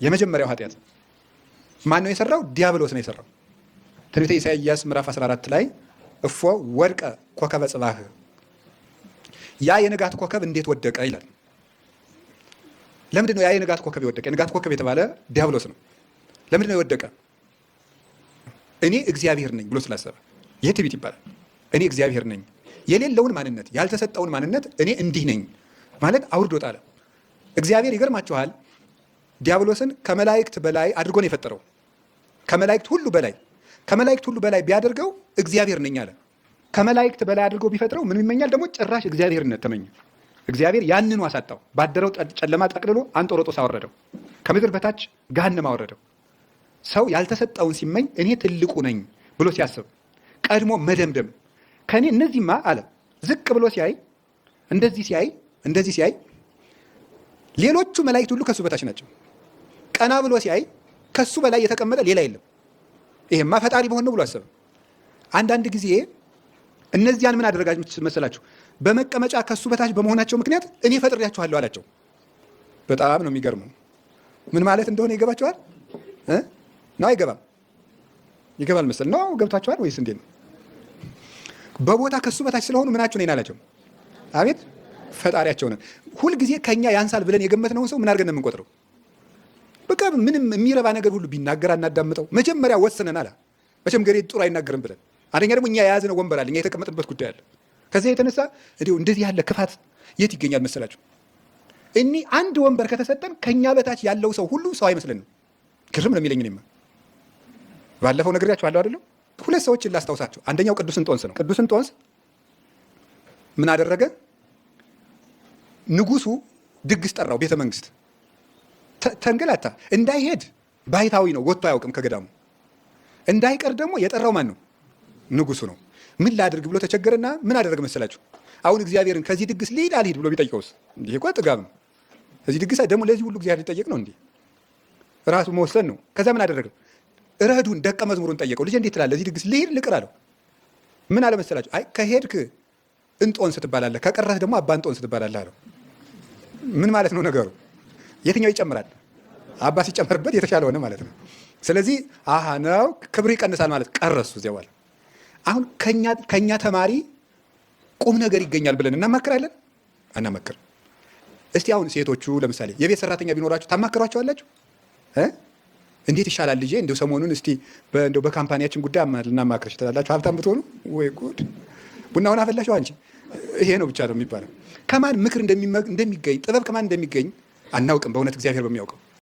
የመጀመሪያው ኃጢአት ማን ነው የሰራው? ዲያብሎስ ነው የሰራው። ትንቢተ ኢሳይያስ ምዕራፍ 14 ላይ እፎ ወድቀ ኮከበ ጽባህ፣ ያ የንጋት ኮከብ እንዴት ወደቀ ይላል። ለምንድን ነው ያ የንጋት ኮከብ የወደቀ? የንጋት ኮከብ የተባለ ዲያብሎስ ነው። ለምንድን ነው የወደቀ? እኔ እግዚአብሔር ነኝ ብሎ ስላሰበ። ይህ ትዕቢት ይባላል። እኔ እግዚአብሔር ነኝ፣ የሌለውን ማንነት ያልተሰጠውን ማንነት እኔ እንዲህ ነኝ ማለት አውርዶ ጣለ። እግዚአብሔር ይገርማችኋል፣ ዲያብሎስን ከመላእክት በላይ አድርጎ ነው የፈጠረው። ከመላእክት ሁሉ በላይ ቢያደርገው እግዚአብሔር ነኝ አለ። ከመላእክት በላይ አድርጎ ቢፈጥረው ምን ይመኛል? ደግሞ ጭራሽ እግዚአብሔርነት ተመኘ። እግዚአብሔር ያንኑ አሳጣው። ባደረው ጨለማ ጠቅልሎ አንጦሮጦስ አወረደው፣ ከምድር በታች ገሃነም አወረደው። ሰው ያልተሰጠውን ሲመኝ እኔ ትልቁ ነኝ ብሎ ሲያስብ ቀድሞ መደምደም ከኔ እነዚህማ አለ። ዝቅ ብሎ ሲያይ እንደዚህ ሲያይ ሌሎቹ መላእክት ሁሉ ከሱ በታች ናቸው። ቀና ብሎ ሲያይ ከሱ በላይ የተቀመጠ ሌላ የለም። ይሄማ ፈጣሪ በሆነ ብሎ አሰበ። አንዳንድ ጊዜ እነዚያን ምን አደረጋችሁ መሰላችሁ? በመቀመጫ ከሱ በታች በመሆናቸው ምክንያት እኔ ፈጥሬያችኋለሁ አላቸው። በጣም ነው የሚገርመው። ምን ማለት እንደሆነ ይገባችኋል? ነው አይገባም? ይገባል መሰል ነው። ገብታችኋል ወይስ እንዴት ነው? በቦታ ከሱ በታች ስለሆኑ ምናችሁ ነኝ አላቸው። አቤት ፈጣሪያቸው ነን። ሁልጊዜ ከኛ ያንሳል ብለን የገመትነውን ሰው ምን አድርገን ነው የምንቆጥረው? በቃ ምንም የሚረባ ነገር ሁሉ ቢናገር አናዳምጠው። መጀመሪያ ወስነን አላ መቼም ገሬ ጥሩ አይናገርም ብለን፣ አንደኛ ደግሞ እኛ የያዝነው ወንበር አለ፣ እኛ የተቀመጥንበት ጉዳይ አለ። ከዚያ የተነሳ እንደዚህ ያለ ክፋት የት ይገኛል መሰላችሁ? እኒህ አንድ ወንበር ከተሰጠን ከኛ በታች ያለው ሰው ሁሉ ሰው አይመስለንም። ግርም ነው የሚለኝ። እኔማ ባለፈው ነግሬያችኋለሁ አይደለም? ሁለት ሰዎችን ላስታውሳቸው። አንደኛው ቅዱስ እንጦንስ ነው። ቅዱስ እንጦንስ ምን አደረገ? ንጉሱ ድግስ ጠራው፣ ቤተ መንግስት ተንገላታ። እንዳይሄድ ባይታዊ ነው፣ ወጥቶ አያውቅም ከገዳሙ። እንዳይቀር ደግሞ የጠራው ማን ነው? ንጉሱ ነው። ምን ላድርግ ብሎ ተቸገረና ምን አደረገ መሰላችሁ? አሁን እግዚአብሔርን ከዚህ ድግስ ልሂድ አልሂድ ብሎ ቢጠይቀውስ? እንዲህ እኮ ጥጋብ ነው። ከዚህ ድግስ ደግሞ ለዚህ ሁሉ እግዚአብሔር ሊጠየቅ ነው እንዴ? ራሱ መወሰን ነው። ከዛ ምን አደረገ? ረዱን ደቀ መዝሙሩን ጠየቀው። ልጄ እንዴት ትላለህ? ለዚህ ድግስ ልሂድ ልቅር አለው። ምን አለ መሰላችሁ? አይ ከሄድክ እንጦንስ ትባላለህ፣ ከቀረህ ደግሞ አባ እንጦንስ ትባላለህ አለው። ምን ማለት ነው ነገሩ? የትኛው ይጨምራል? አባ ሲጨመርበት የተሻለ ሆነ ማለት ነው። ስለዚህ አሃ ነው ክብር ይቀንሳል ማለት ቀረሱ። እዚያ በኋላ አሁን ከኛ ተማሪ ቁም ነገር ይገኛል ብለን እናማክራለን? አናማክርም። እስቲ አሁን ሴቶቹ ለምሳሌ የቤት ሰራተኛ ቢኖራችሁ ታማክሯቸዋላችሁ? እንዴት ይሻላል ልጄ፣ እንደው ሰሞኑን እስቲ እንደው በካምፓኒያችን ጉዳይ ልናማክርሽ ትላላችሁ። ሀብታም ብትሆኑ ወይ ጉድ! ቡናውን አፈላሽው አንቺ። ይሄ ነው ብቻ ነው የሚባለው። ከማን ምክር እንደሚገኝ ጥበብ ከማን እንደሚገኝ አናውቅም። በእውነት እግዚአብሔር በሚያውቀው